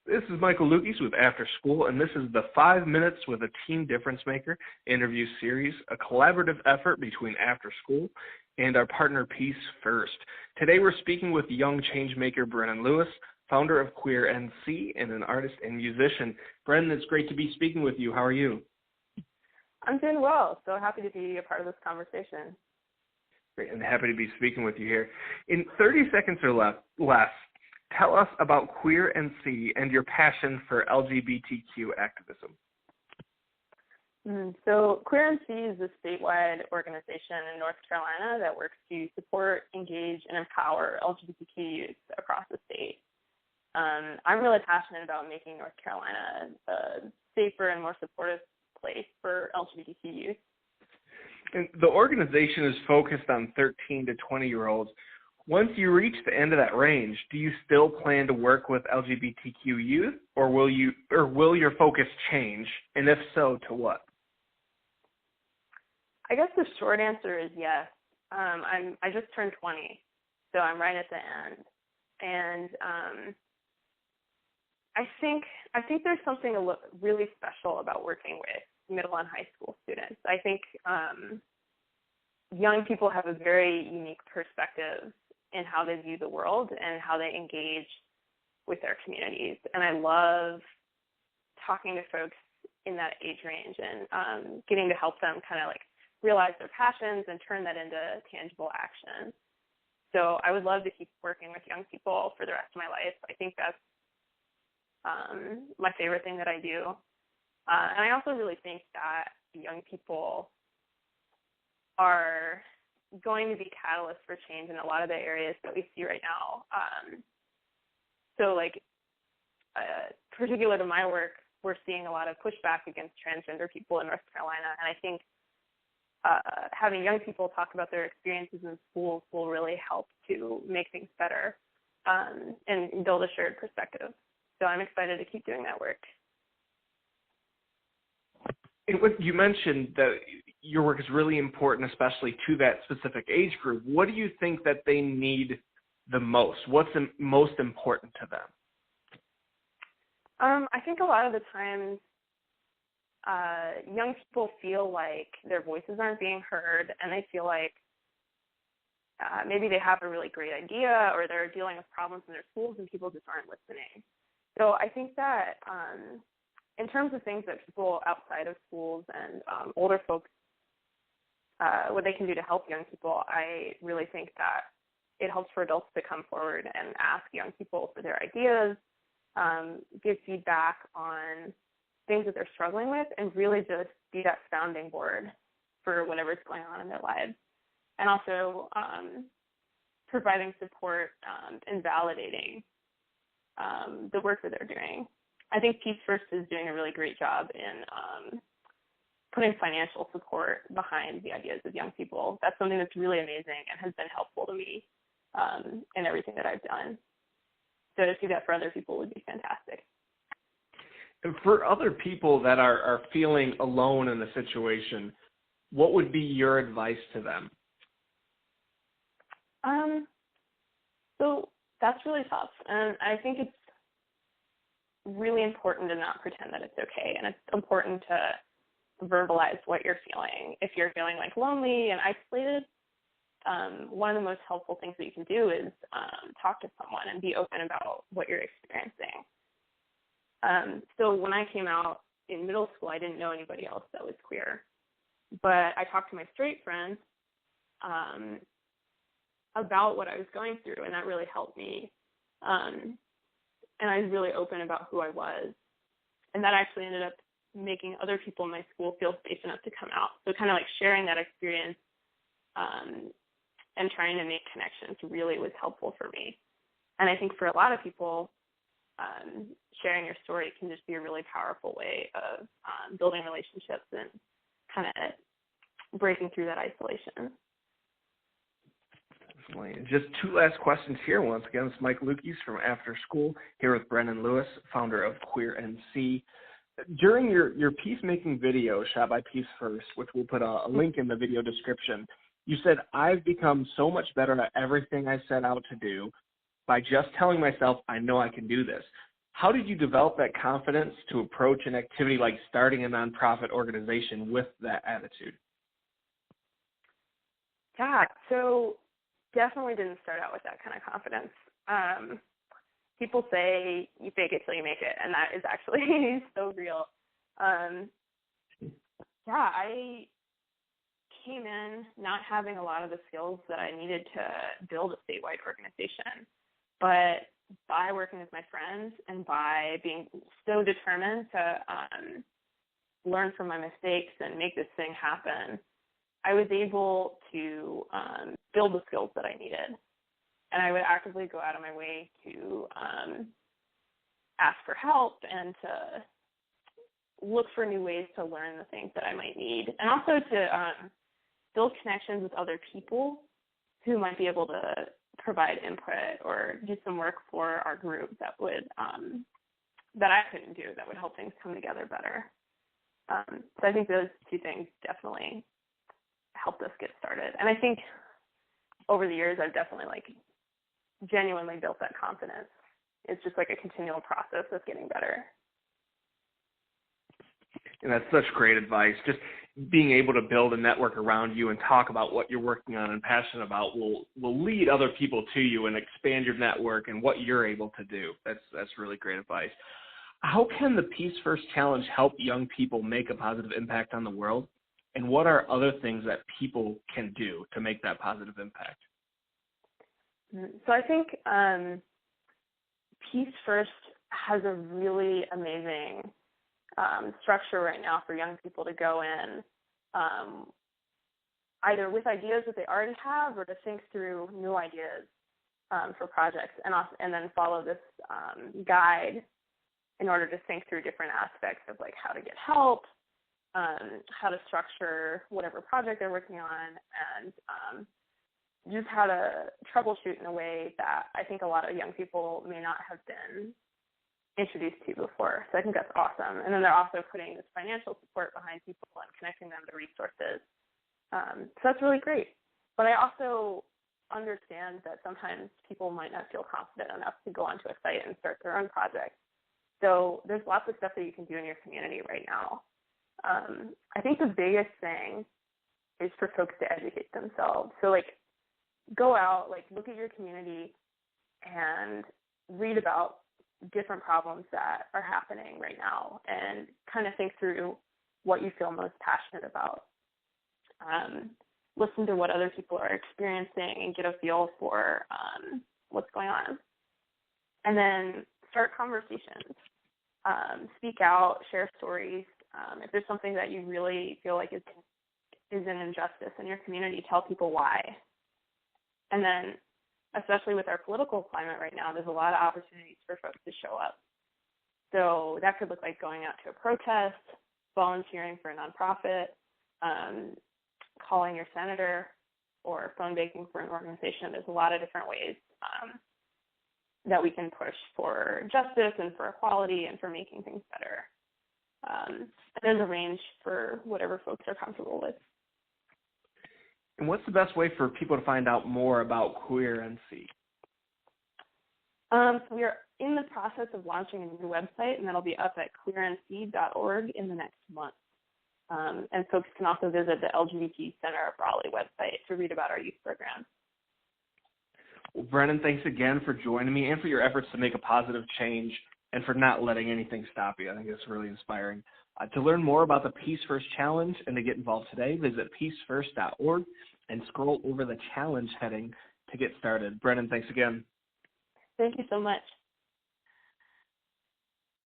This is Michael Lukes with After School, and this is the 5 Minutes with a Teen Difference Maker interview series, a collaborative effort between After School and our partner Peace First. Today we're speaking with young changemaker Brennan Lewis, founder of QueerNC and an artist and musician. Brennan, it's great to be speaking with you. How are you? I'm doing well. So happy to be a part of this conversation. Great, and happy to be speaking with you here. In 30 seconds or less, tell us about QueerNC and your passion for LGBTQ activism. So QueerNC is a statewide organization in North Carolina that works to support, engage, and empower LGBTQ youth across the state. I'm really passionate about making North Carolina a safer and more supportive place for LGBTQ youth. And the organization is focused on 13 to 20-year-olds. Once you reach the end of that range, do you still plan to work with LGBTQ youth, or will your focus change? And if so, to what? I guess the short answer is yes. I just turned 20, so I'm right at the end, and I think there's something really special about working with middle and high school students. I think young people have a very unique perspective in how they view the world and how they engage with their communities. And I love talking to folks in that age range and getting to help them kind of like realize their passions and turn that into tangible action. So I would love to keep working with young people for the rest of my life. I think that's my favorite thing that I do. And I also really think that young people are going to be catalysts for change in a lot of the areas that we see right now. So particular to my work, we're seeing a lot of pushback against transgender people in North Carolina. And I think having young people talk about their experiences in schools will really help to make things better and build a shared perspective. So I'm excited to keep doing that work. You mentioned that your work is really important, especially to that specific age group. What do you think that they need the most? What's most important to them? I think a lot of the times young people feel like their voices aren't being heard, and they feel like maybe they have a really great idea or they're dealing with problems in their schools and people just aren't listening. So I think that in terms of things that people outside of schools and older folks, what they can do to help young people, I really think that it helps for adults to come forward and ask young people for their ideas, give feedback on things that they're struggling with, and really just be that sounding board for whatever's going on in their lives. And also providing support and validating the work that they're doing. I think Peace First is doing a really great job in putting financial support behind the ideas of young people. That's something that's really amazing and has been helpful to me in everything that I've done. So to see that for other people would be fantastic. And for other people that are feeling alone in the situation, what would be your advice to them? So that's really tough. And I think it's really important to not pretend that it's okay. And it's important to verbalize what you're feeling. If you're feeling like lonely and isolated, one of the most helpful things that you can do is talk to someone and be open about what you're experiencing. So when I came out in middle school, I didn't know anybody else that was queer. But I talked to my straight friends about what I was going through, and that really helped me. And I was really open about who I was. And that actually ended up making other people in my school feel safe enough to come out. So kind of like sharing that experience and trying to make connections really was helpful for me. And I think for a lot of people, sharing your story can just be a really powerful way of building relationships and kind of breaking through that isolation. Just two last questions here. Once again, it's Mike Lukes from After School here with Brennan Lewis, founder of QueerNC. During your peacemaking video shot by Peace First, which we'll put a link in the video description, you said, "I've become so much better at everything I set out to do by just telling myself I know I can do this." How did you develop that confidence to approach an activity like starting a nonprofit organization with that attitude? Yeah, so definitely didn't start out with that kind of confidence. People say you fake it till you make it, and that is actually so real. Yeah, I came in not having a lot of the skills that I needed to build a statewide organization, but by working with my friends and by being so determined to learn from my mistakes and make this thing happen, I was able to build the skills that I needed. And I would actively go out of my way to ask for help and to look for new ways to learn the things that I might need, and also to build connections with other people who might be able to provide input or do some work for our group that would that I couldn't do, that would help things come together better. So I think those two things definitely helped us get started. And I think over the years I've definitely genuinely built that confidence. It's just a continual process of getting better. And that's such great advice. Just being able to build a network around you and talk about what you're working on and passionate about will lead other people to you and expand your network and what you're able to do. That's really great advice. How can the Peace First Challenge help young people make a positive impact on the world? And what are other things that people can do to make that positive impact? So I think Peace First has a really amazing structure right now for young people to go in, either with ideas that they already have or to think through new ideas for projects, and then follow this guide in order to think through different aspects of how to get help, how to structure whatever project they're working on, and just how to troubleshoot in a way that I think a lot of young people may not have been introduced to before. So I think that's awesome. And then they're also putting this financial support behind people and connecting them to resources. So that's really great. But I also understand that sometimes people might not feel confident enough to go onto a site and start their own project. So there's lots of stuff that you can do in your community right now. I think the biggest thing is for folks to educate themselves. So go out, look at your community and read about different problems that are happening right now and kind of think through what you feel most passionate about. Listen to what other people are experiencing and get a feel for what's going on. And then start conversations. Speak out, share stories. If there's something that you really feel like is an injustice in your community, tell people why. And then, especially with our political climate right now, there's a lot of opportunities for folks to show up. So that could look like going out to a protest, volunteering for a nonprofit, calling your senator, or phone banking for an organization. There's a lot of different ways that we can push for justice and for equality and for making things better. There's a range for whatever folks are comfortable with. And what's the best way for people to find out more about QueerNC? So we are in the process of launching a new website, and that'll be up at QueerNC.org in the next month. And folks can also visit the LGBT Center of Raleigh website to read about our youth program. Well, Brennan, thanks again for joining me and for your efforts to make a positive change and for not letting anything stop you. I think it's really inspiring. To learn more about the Peace First Challenge and to get involved today, visit peacefirst.org and scroll over the challenge heading to get started. Brennan, thanks again. Thank you so much.